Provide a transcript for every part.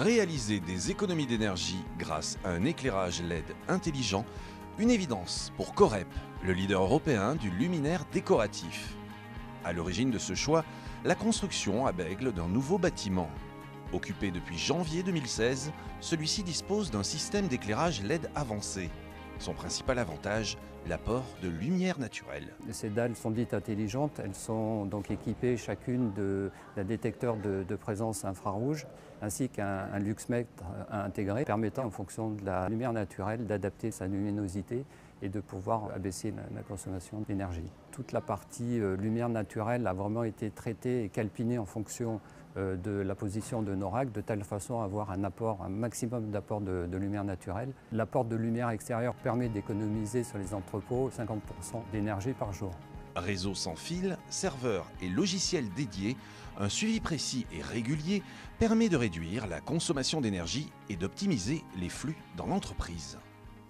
Réaliser des économies d'énergie grâce à un éclairage LED intelligent, une évidence pour Corep, le leader européen du luminaire décoratif. À l'origine de ce choix, la construction à Bègles d'un nouveau bâtiment. Occupé depuis janvier 2016, celui-ci dispose d'un système d'éclairage LED avancé. Son principal avantage, l'apport de lumière naturelle. Ces dalles sont dites intelligentes, elles sont donc équipées chacune d'un détecteur de présence infrarouge ainsi qu'un luxmètre intégré permettant en fonction de la lumière naturelle d'adapter sa luminosité et de pouvoir abaisser la consommation d'énergie. Toute la partie lumière naturelle a vraiment été traitée et calpinée en fonction de la position de nos racks de telle façon à avoir un maximum d'apport de lumière naturelle. L'apport de lumière extérieure permet d'économiser sur les entrepôts 50% d'énergie par jour. Réseau sans fil, serveurs et logiciels dédiés, un suivi précis et régulier permet de réduire la consommation d'énergie et d'optimiser les flux dans l'entreprise.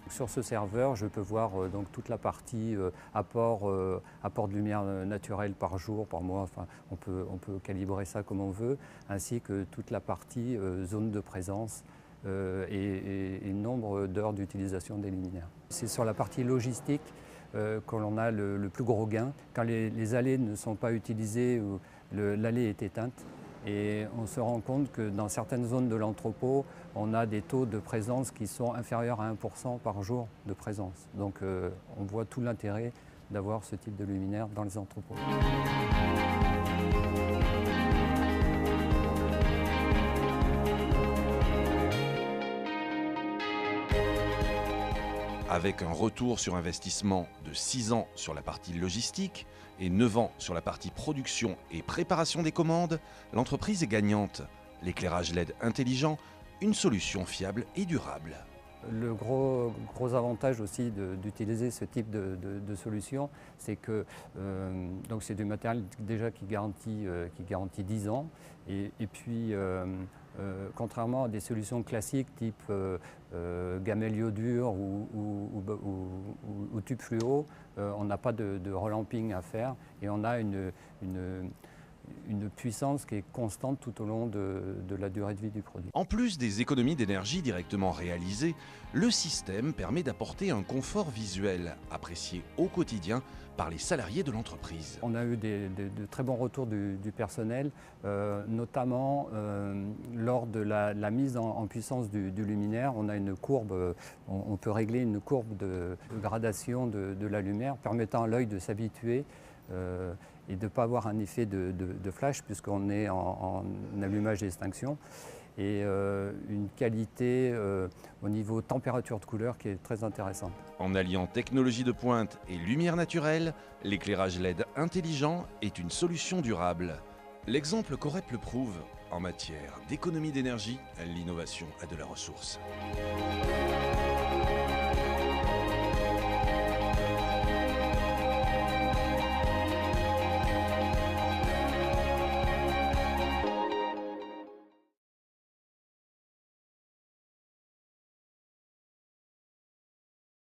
Sur ce serveur, je peux voir donc toute la partie apport de lumière naturelle par jour, par mois, enfin, on peut calibrer ça comme on veut, ainsi que toute la partie zone de présence et nombre d'heures d'utilisation des luminaires. C'est sur la partie logistique que l'on a le plus gros gain. Quand les allées ne sont pas utilisées, l'allée est éteinte. Et on se rend compte que dans certaines zones de l'entrepôt, on a des taux de présence qui sont inférieurs à 1% par jour de présence. Donc on voit tout l'intérêt d'avoir ce type de luminaire dans les entrepôts. Avec un retour sur investissement de 6 ans sur la partie logistique et 9 ans sur la partie production et préparation des commandes, l'entreprise est gagnante. L'éclairage LED intelligent, une solution fiable et durable. Le gros avantage aussi d'utiliser ce type de solution, c'est que c'est du matériel déjà qui garantit 10 ans. Et puis, contrairement à des solutions classiques type gamelle iodure ou tube fluo, on n'a pas de relamping à faire et on a une puissance qui est constante tout au long de la durée de vie du produit. En plus des économies d'énergie directement réalisées, le système permet d'apporter un confort visuel apprécié au quotidien par les salariés de l'entreprise. On a eu de très bons retours du personnel, notamment lors de la mise en puissance du luminaire. On a une courbe, on peut régler une courbe de gradation de la lumière permettant à l'œil de s'habituer et de ne pas avoir un effet de flash puisqu'on est en allumage et extinction et une qualité au niveau température de couleur qui est très intéressante. En alliant technologie de pointe et lumière naturelle, l'éclairage LED intelligent est une solution durable. L'exemple Corep le prouve, en matière d'économie d'énergie, l'innovation a de la ressource.